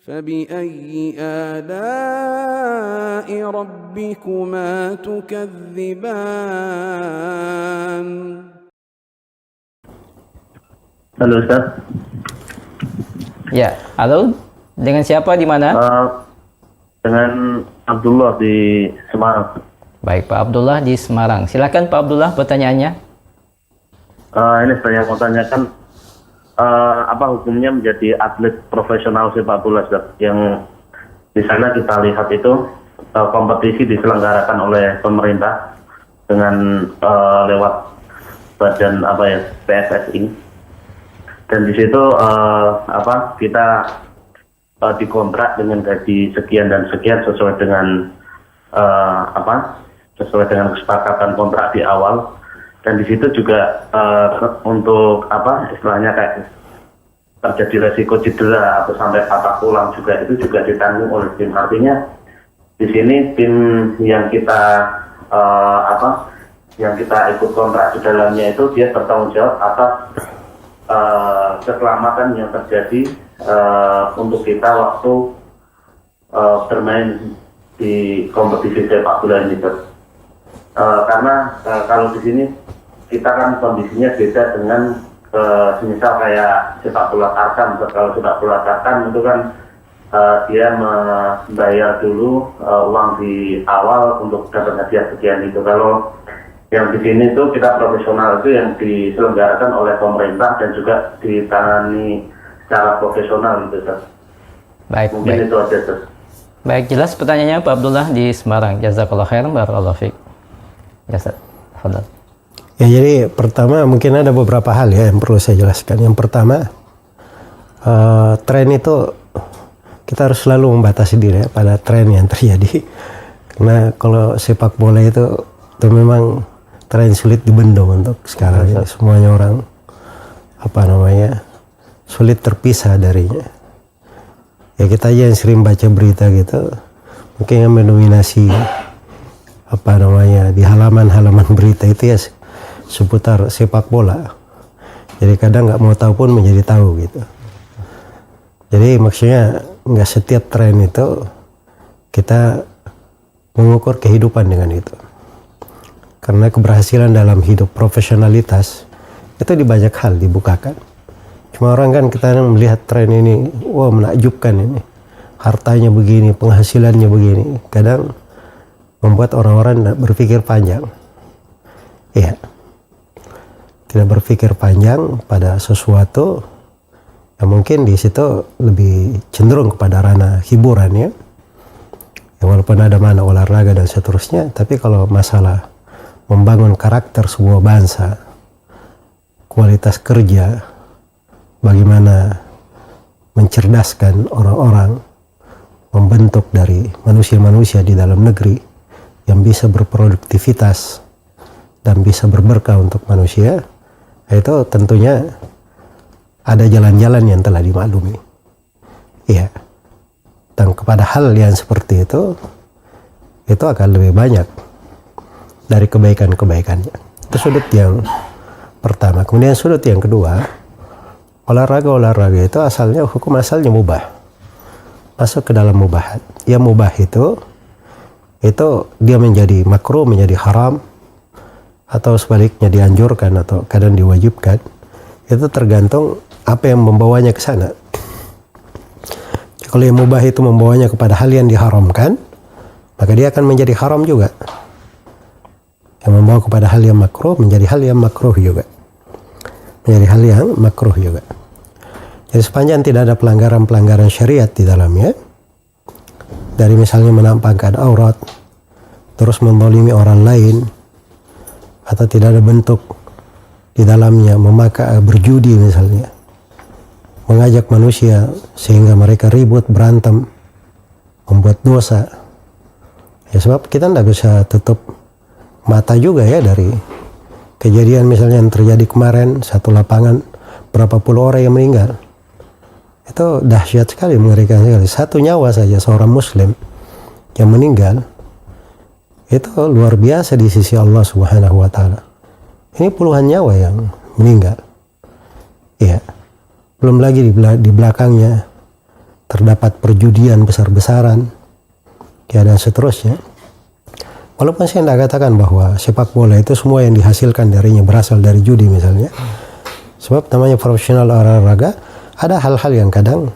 فبأي آلاء ربكما تكذبان. Halo Ustaz. Ya, halo. Dengan siapa di mana? Dengan Abdullah di Semarang. Baik, Pak Abdullah di Semarang. Silakan Pak Abdullah pertanyaannya. Ini saya mau tanyakan apa hukumnya menjadi atlet profesional sepak bola, Ustaz? Yang di sana kita lihat itu kompetisi diselenggarakan oleh pemerintah dengan lewat badan PSSI, dan di situ kita dikontrak dengan gaji sekian dan sekian sesuai dengan sesuai dengan kesepakatan kontrak di awal. Dan di situ juga untuk istilahnya kayak terjadi resiko cedera atau sampai patah tulang juga, itu juga ditanggung oleh tim. Artinya di sini tim yang kita yang kita ikut kontrak di dalamnya itu dia bertanggung jawab atas keselamatan yang terjadi untuk kita waktu bermain di kompetisi sepak bola ini, karena kalau di sini kita kan kondisinya beda dengan misal kayak sepak bola tarkam. Kalau sepak bola tarkam itu kan dia membayar dulu uang di awal untuk dapat hadiah sekian itu. Kalau yang di sini itu kita profesional, itu yang diselenggarakan oleh pemerintah dan juga ditangani secara profesional gitu, Ustaz. Baik, mungkin itu aja, Ustaz. Baik, jelas pertanyaannya Pak Abdullah di Semarang. Jazakallah khairan, barakallahu fiik. Fadhal. Ya, jadi pertama mungkin ada beberapa hal ya yang perlu saya jelaskan. Yang pertama, tren itu kita harus selalu membatasi diri ya, pada tren yang terjadi. Karena kalau sepak bola itu memang tren sulit dibendung untuk sekarang. Ya. Semuanya orang sulit terpisah darinya. Ya, kita aja yang sering baca berita gitu, mungkin yang mendominasi di halaman-halaman berita itu ya seputar sepak bola. Jadi kadang nggak mau tahu pun menjadi tahu gitu. Jadi maksudnya nggak setiap tren itu kita mengukur kehidupan dengan itu. Karena keberhasilan dalam hidup, profesionalitas itu di banyak hal dibukakan. Cuma orang kan kita melihat tren ini, wah menakjubkan ini, hartanya begini, penghasilannya begini. Kadang membuat orang-orang tidak berpikir panjang. Iya. Tidak berpikir panjang pada sesuatu yang mungkin di situ lebih cenderung kepada ranah hiburan ya. Walaupun ada mana olahraga dan seterusnya, tapi kalau masalah membangun karakter sebuah bangsa, kualitas kerja, bagaimana mencerdaskan orang-orang, membentuk dari manusia-manusia di dalam negeri yang bisa berproduktivitas dan bisa berberkah untuk manusia, itu tentunya ada jalan-jalan yang telah dimaklumi. Iya. Dan kepada hal yang seperti itu akan lebih banyak dari kebaikan-kebaikannya. Itu sudut yang pertama. Kemudian sudut yang kedua, olahraga itu hukum asalnya mubah. Masuk ke dalam mubahat. Yang mubah itu dia menjadi makruh, menjadi haram, atau sebaliknya dianjurkan atau kadang diwajibkan. Itu tergantung apa yang membawanya ke sana. Kalau yang mubah itu membawanya kepada hal yang diharamkan, maka dia akan menjadi haram juga. Yang membawa kepada hal yang makruh menjadi hal yang makruh juga. Menjadi hal yang makruh juga. Jadi sepanjang tidak ada pelanggaran-pelanggaran syariat di dalamnya, dari misalnya menampakkan aurat, terus menzalimi orang lain, atau tidak ada bentuk di dalamnya berjudi misalnya, mengajak manusia sehingga mereka ribut, berantem, membuat dosa. Ya sebab kita tidak bisa tutup mata juga ya dari kejadian misalnya yang terjadi kemarin, satu lapangan berapa puluh orang yang meninggal. Itu dahsyat sekali, mengerikan sekali. Satu nyawa saja seorang muslim yang meninggal itu luar biasa di sisi Allah Subhanahu wa taala. Ini puluhan nyawa yang meninggal. Iya. Belum lagi di belakangnya terdapat perjudian besar-besaran, ya dan seterusnya. Walaupun saya tidak katakan bahwa sepak bola itu semua yang dihasilkan darinya berasal dari judi misalnya. Sebab namanya profesional olahraga, ada hal-hal yang kadang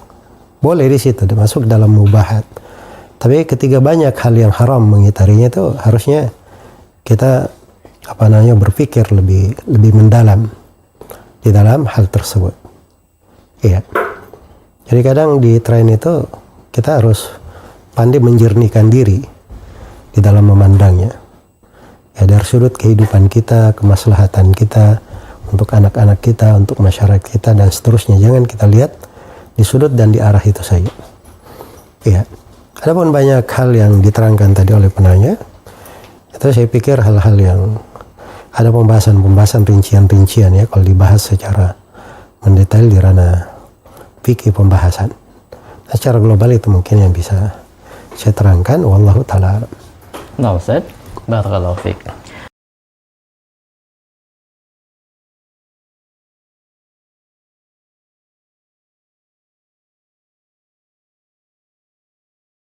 boleh di situ, masuk dalam mubahat. Tapi ketika banyak hal yang haram mengitarinya itu harusnya kita berpikir lebih mendalam di dalam hal tersebut. Iya. Jadi kadang di tren itu kita harus pandai menjernihkan diri di dalam memandangnya. Ya, dari sudut kehidupan kita, kemaslahatan kita, untuk anak-anak kita, untuk masyarakat kita, dan seterusnya. Jangan kita lihat di sudut dan di arah itu saja. Ya. Adapun banyak hal yang diterangkan tadi oleh penanya, itu saya pikir hal-hal yang ada pembahasan rincian-rincian ya, kalau dibahas secara mendetail di ranah fikih pembahasan. Nah, secara global itu mungkin yang bisa saya terangkan. Wallahu ta'ala. Nah, Ustaz, barakallahu fiik.